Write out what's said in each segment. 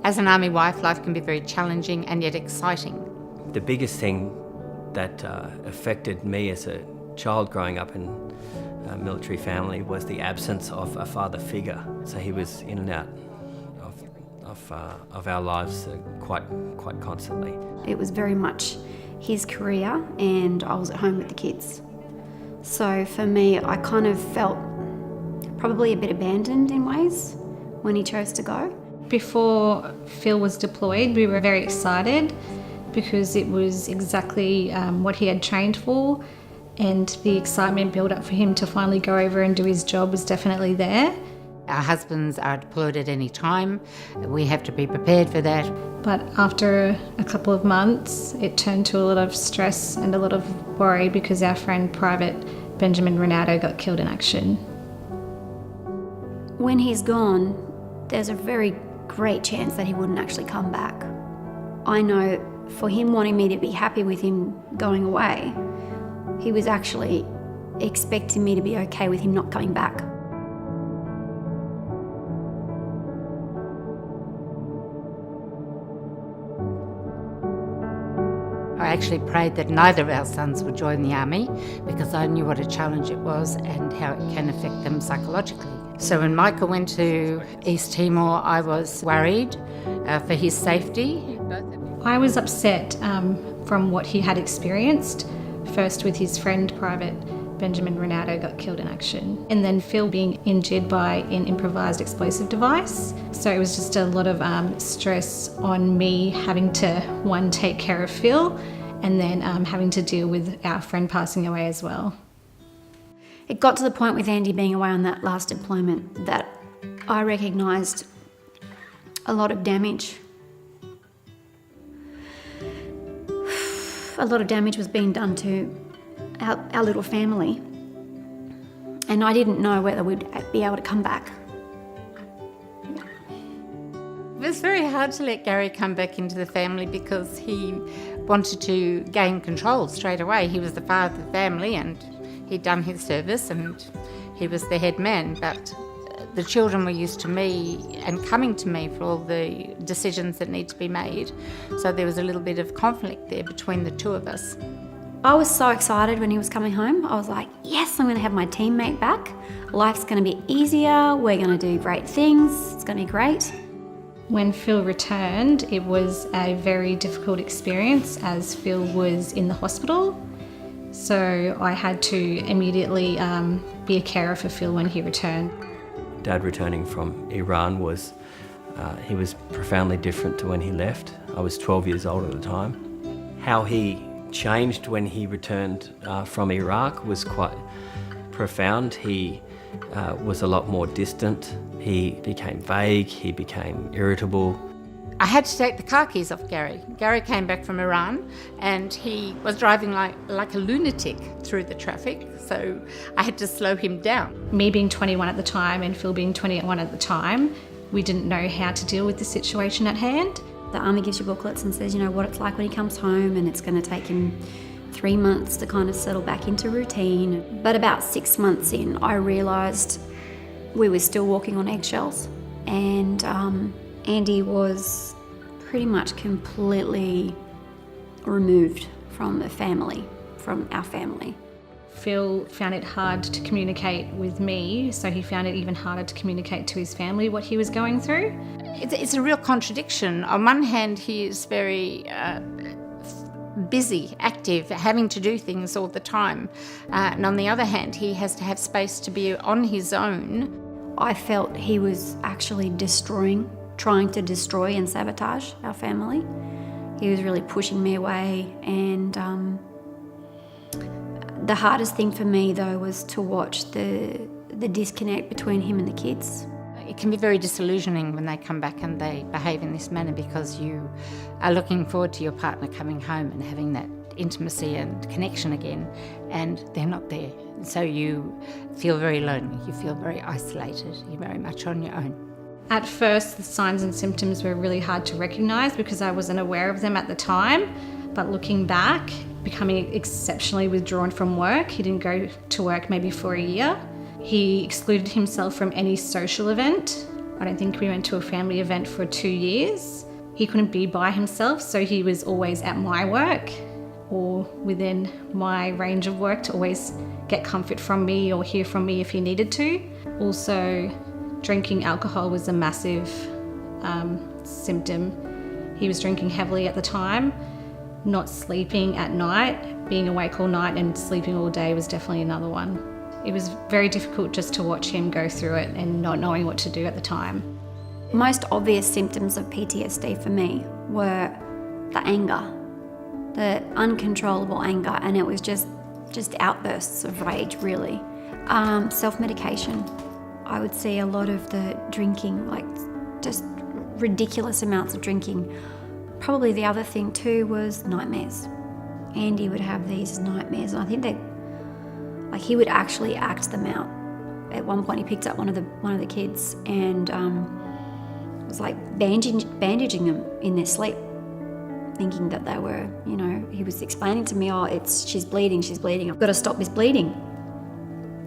As an Army wife, life can be very challenging and yet exciting. The biggest thing that affected me as a child growing up in a military family was the absence of a father figure. So he was in and out of our lives quite constantly. It was very much his career and I was at home with the kids. So for me, I kind of felt probably a bit abandoned in ways when he chose to go. Before Phil was deployed, we were very excited because it was exactly what he had trained for, and the excitement built up for him to finally go over and do his job was definitely there. Our husbands are deployed at any time. We have to be prepared for that. But after a couple of months, it turned to a lot of stress and a lot of worry because our friend Private Benjamin Ronaldo got killed in action. When he's gone, there's a very great chance that he wouldn't actually come back. I know for him wanting me to be happy with him going away, he was actually expecting me to be okay with him not coming back. I actually prayed that neither of our sons would join the Army because I knew what a challenge it was and how it can affect them psychologically. So when Michael went to East Timor, I was worried for his safety. I was upset from what he had experienced, first with his friend Private Benjamin Ronaldo got killed in action, and then Phil being injured by an improvised explosive device. So it was just a lot of stress on me having to, one, take care of Phil, and then having to deal with our friend passing away as well. It got to the point with Andy being away on that last deployment that I recognised a lot of damage. A lot of damage was being done to our little family, and I didn't know whether we'd be able to come back. It was very hard to let Gary come back into the family because he wanted to gain control straight away. He was the father of the family and he'd done his service and he was the head man, but the children were used to me and coming to me for all the decisions that need to be made. So there was a little bit of conflict there between the two of us. I was so excited when he was coming home. I was like, yes, I'm going to have my teammate back. Life's going to be easier. We're going to do great things. It's going to be great. When Phil returned, it was a very difficult experience as Phil was in the hospital. So I had to immediately be a carer for Phil when he returned. Dad returning from Iran was profoundly different to when he left. I was 12 years old at the time. How he changed when he returned from Iraq was quite profound. He was a lot more distant. He became vague, he became irritable. I had to take the car keys off Gary. Gary came back from Iran and he was driving like a lunatic through the traffic, so I had to slow him down. Me being 21 at the time and Phil being 21 at the time, we didn't know how to deal with the situation at hand. The Army gives you booklets and says, you know, what it's like when he comes home, and it's going to take him 3 months to kind of settle back into routine. But about 6 months in, I realised we were still walking on eggshells, and Andy was pretty much completely removed from the family, from our family. Phil found it hard to communicate with me, so he found it even harder to communicate to his family what he was going through. It's a real contradiction. On one hand, he is very busy, active, having to do things all the time. And on the other hand, he has to have space to be on his own. I felt he was actually trying to destroy and sabotage our family. He was really pushing me away, and the hardest thing for me though was to watch the disconnect between him and the kids. It can be very disillusioning when they come back and they behave in this manner because you are looking forward to your partner coming home and having that intimacy and connection again, and they're not there. So you feel very lonely, you feel very isolated, you're very much on your own. At first, the signs and symptoms were really hard to recognise because I wasn't aware of them at the time, but looking back, becoming exceptionally withdrawn from work. He didn't go to work maybe for a year. He excluded himself from any social event. I don't think we went to a family event for 2 years. He couldn't be by himself, so he was always at my work or within my range of work to always get comfort from me or hear from me if he needed to. Also, drinking alcohol was a massive symptom. He was drinking heavily at the time. Not sleeping at night, being awake all night and sleeping all day was definitely another one. It was very difficult just to watch him go through it and not knowing what to do at the time. Most obvious symptoms of PTSD for me were the anger, the uncontrollable anger, and it was just outbursts of rage, really. Self-medication. I would see a lot of the drinking, like just ridiculous amounts of drinking. Probably the other thing too was nightmares. Andy would have these nightmares, and I think he would actually act them out. At one point, he picked up one of the kids and was like bandaging them in their sleep, thinking that they were, he was explaining to me, she's bleeding, I've got to stop this bleeding.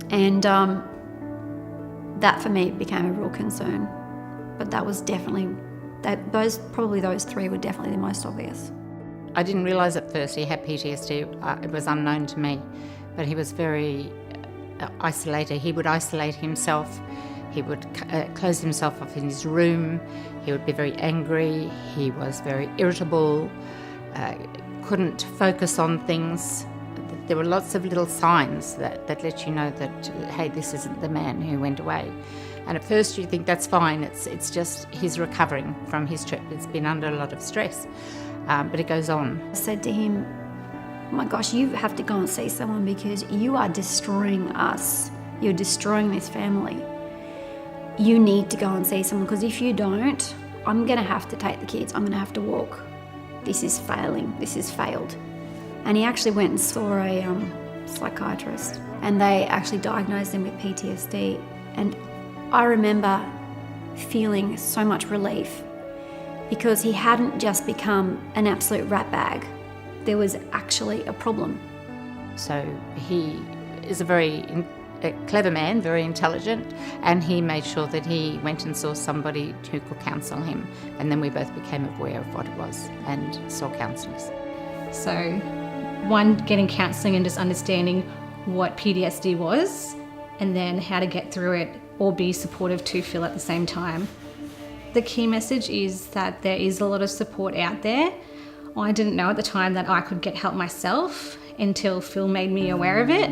And that for me became a real concern. But that was definitely, those three were definitely the most obvious. I didn't realise at first he had PTSD. It was unknown to me, but he was very isolated. He would isolate himself. He would close himself off in his room. He would be very angry. He was very irritable, couldn't focus on things. There were lots of little signs that let you know that, hey, this isn't the man who went away. And at first you think that's fine. It's just he's recovering from his trip. It's been under a lot of stress, but it goes on. I said to him, oh my gosh, you have to go and see someone because you are destroying us. You're destroying this family. You need to go and see someone because if you don't, I'm going to have to take the kids. I'm going to have to walk. This is failing. This has failed. And he actually went and saw a psychiatrist, and they actually diagnosed him with PTSD. And I remember feeling so much relief because he hadn't just become an absolute ratbag. There was actually a problem. So he is a very clever man, very intelligent, and he made sure that he went and saw somebody who could counsel him. And then we both became aware of what it was and saw counsellors. So, one, getting counselling and just understanding what PTSD was, and then how to get through it or be supportive to Phil at the same time. The key message is that there is a lot of support out there. I didn't know at the time that I could get help myself until Phil made me aware of it.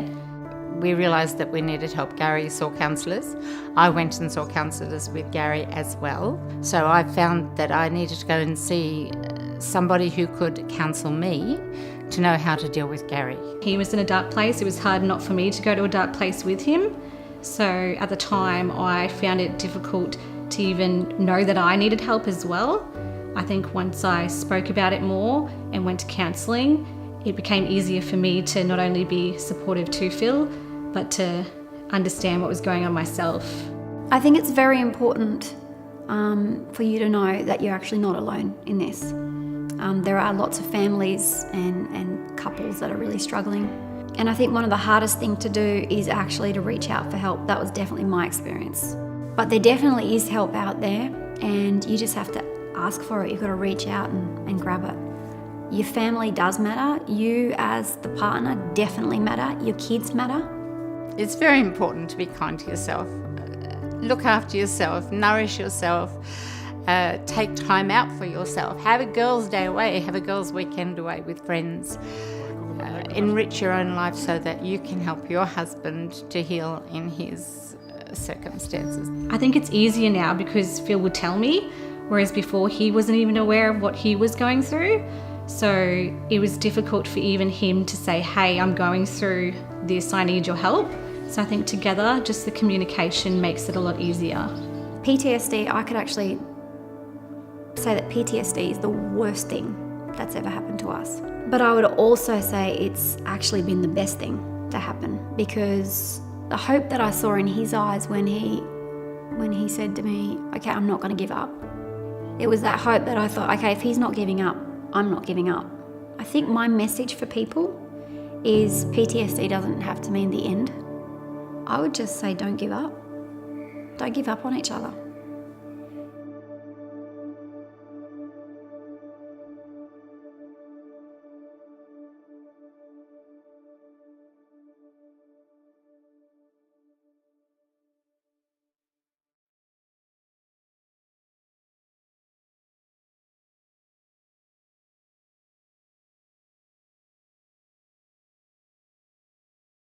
We realised that we needed help. Gary saw counsellors. I went and saw counsellors with Gary as well. So I found that I needed to go and see somebody who could counsel me to know how to deal with Gary. He was in a dark place. It was hard not for me to go to a dark place with him. So at the time, I found it difficult to even know that I needed help as well. I think once I spoke about it more and went to counselling, it became easier for me to not only be supportive to Phil, but to understand what was going on myself. I think it's very important for you to know that you're actually not alone in this. There are lots of families and couples that are really struggling. And I think one of the hardest things to do is actually to reach out for help. That was definitely my experience. But there definitely is help out there, and you just have to ask for it. You've got to reach out and grab it. Your family does matter. You as the partner definitely matter. Your kids matter. It's very important to be kind to yourself. Look after yourself, nourish yourself, take time out for yourself. Have a girls' day away, have a girls' weekend away with friends. Enrich your own life so that you can help your husband to heal in his circumstances. I think it's easier now because Phil would tell me, whereas before he wasn't even aware of what he was going through. So it was difficult for even him to say, hey, I'm going through this, I need your help. So I think together, just the communication makes it a lot easier. PTSD, I could actually say that PTSD is the worst thing that's ever happened to us. But I would also say it's actually been the best thing to happen, because the hope that I saw in his eyes when he said to me, okay, I'm not going to give up. It was that hope that I thought, okay, if he's not giving up, I'm not giving up. I think my message for people is PTSD doesn't have to mean the end. I would just say don't give up. Don't give up on each other.